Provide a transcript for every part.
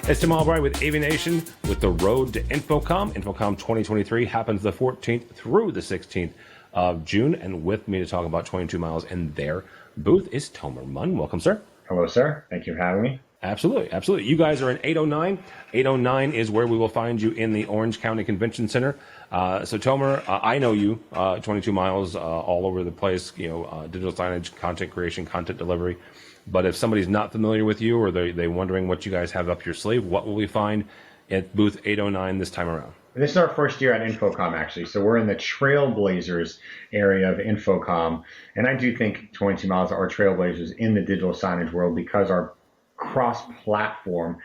It's Tim Albright with AVNation with the Road to InfoComm. InfoComm 2023 happens the 14th through the 16th of June. And with me to talk about 22 miles and their booth is Tomer Mann. Welcome, sir. Hello, sir. Thank you for having me. Absolutely, absolutely. You guys are in 809. 809 is where we will find you in the Orange County Convention Center. So Tomer, I know you, 22 miles all over the place, digital signage, content creation, content delivery. But if somebody's not familiar with you or they're wondering what you guys have up your sleeve, what will we find at booth 809 this time around? This is our first year at InfoComm, actually. So we're in the Trailblazers area of InfoComm. And I do think 22 miles are trailblazers in the digital signage world because our cross-platform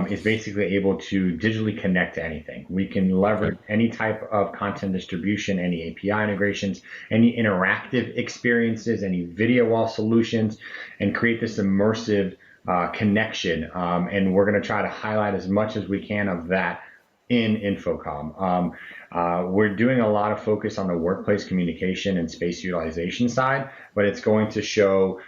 is basically able to digitally connect to anything. We can leverage any type of content distribution, any API integrations, any interactive experiences, any video wall solutions, and create this immersive connection. And we're going to try to highlight as much as we can of that in InfoComm. We're doing a lot of focus on the workplace communication and space utilization side, but it's going to show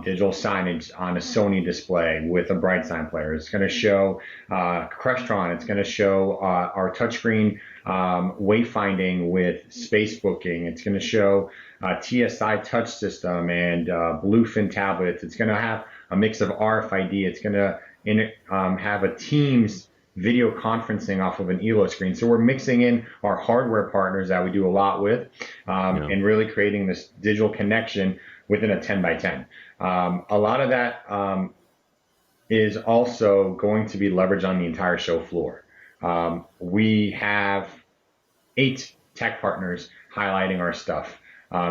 digital signage on a Sony display with a bright sign player. It's going to show Crestron. It's going to show our touchscreen wayfinding with space booking. It's going to show TSI touch system and Bluefin tablets. It's going to have a mix of RFID. It's going to have a Teams video conferencing off of an ELO screen. So we're mixing in our hardware partners that we do a lot with and really creating this digital connection within a 10 by 10. A lot of that is also going to be leveraged on the entire show floor. We have 8 tech partners highlighting our stuff.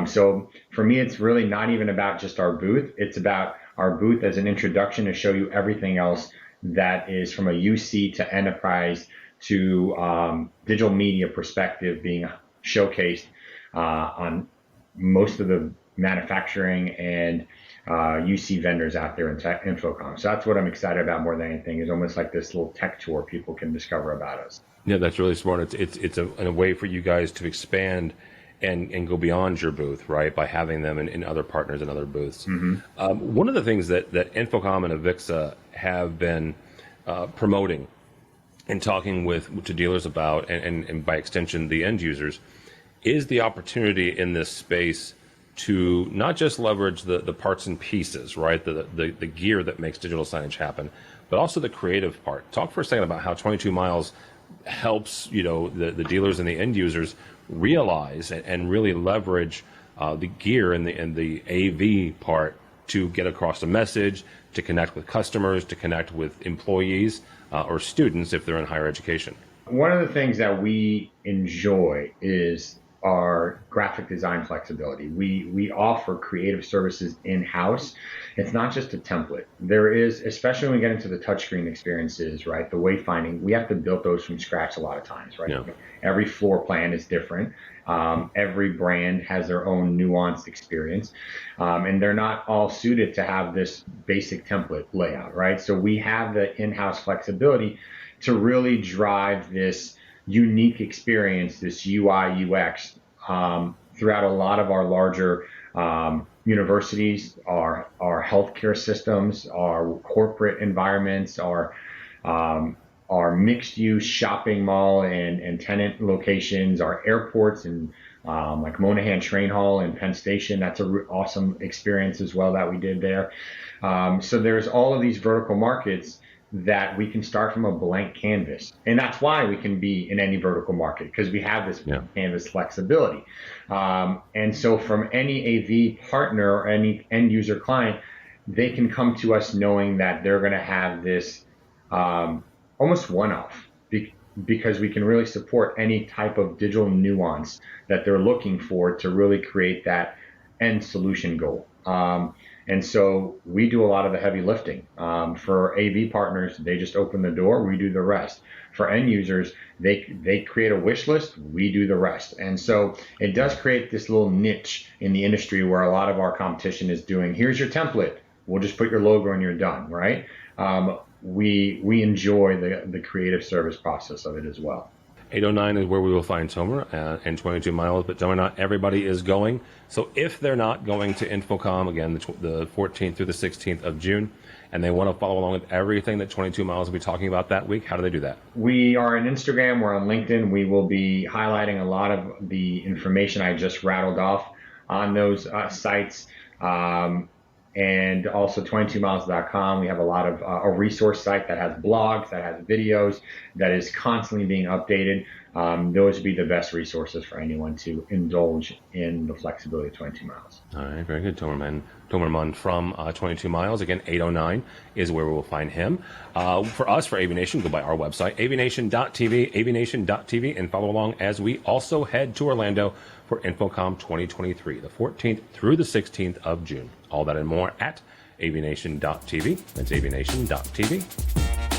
So for me, it's really not even about just our booth. It's about our booth as an introduction to show you everything else that is from a UC to enterprise to digital media perspective being showcased on most of the manufacturing and UC vendors out there in InfoComm. So that's what I'm excited about more than anything, is almost like this little tech tour people can discover about us. Yeah, that's really smart. It's a way for you guys to expand and go beyond your booth, right, by having them in other partners and other booths. Mm-hmm. One of the things that InfoComm and Avixa have been promoting and talking to dealers about, and by extension the end users, is the opportunity in this space to not just leverage the parts and pieces, right, the gear that makes digital signage happen, but also the creative part. Talk for a second about how 22 miles helps the dealers and the end users realize and really leverage the gear and the AV part to get across a message, to connect with customers, to connect with employees or students if they're in higher education. One of the things that we enjoy is our graphic design flexibility. We offer creative services in-house. It's not just a template. There is, especially when we get into the touchscreen experiences, right, the wayfinding, we have to build those from scratch a lot of times, right? Yeah. Every floor plan is different. Every brand has their own nuanced experience, and they're not all suited to have this basic template layout, right? So we have the in-house flexibility to really drive this unique experience, this UI UX throughout a lot of our larger universities, our healthcare systems, our corporate environments, our mixed-use shopping mall and tenant locations, our airports, and like Monahan Train Hall in Penn Station. That's an awesome experience as well that we did there. So there's all of these vertical markets that we can start from a blank canvas. And that's why we can be in any vertical market, because we have this canvas flexibility. And so from any AV partner or any end user client, they can come to us knowing that they're going to have this almost one-off, because we can really support any type of digital nuance that they're looking for to really create that end solution goal. And so we do a lot of the heavy lifting. For AV partners, they just open the door, we do the rest. For end users, they create a wish list, we do the rest. And so it does create this little niche in the industry where a lot of our competition is doing, here's your template, we'll just put your logo and you're done, right? We enjoy the creative service process of it as well. 809 is where we will find Tomer and 22 miles, but Tomer, not everybody is going. So if they're not going to InfoComm, again, the 14th through the 16th of June, and they want to follow along with everything that 22 miles will be talking about that week, how do they do that? We are on Instagram, we're on LinkedIn. We will be highlighting a lot of the information I just rattled off on those sites. And also 22miles.com. We have a lot of a resource site that has blogs, that has videos, that is constantly being updated. Those would be the best resources for anyone to indulge in the flexibility of 22 miles. All right, very good. Tomer Mann from 22 miles. Again, 809 is where we will find him. For us, for AVNation, go by our website, avnation.tv, and follow along as we also head to Orlando for InfoComm 2023, the 14th through the 16th of June. All that and more at avnation.tv. That's avnation.tv.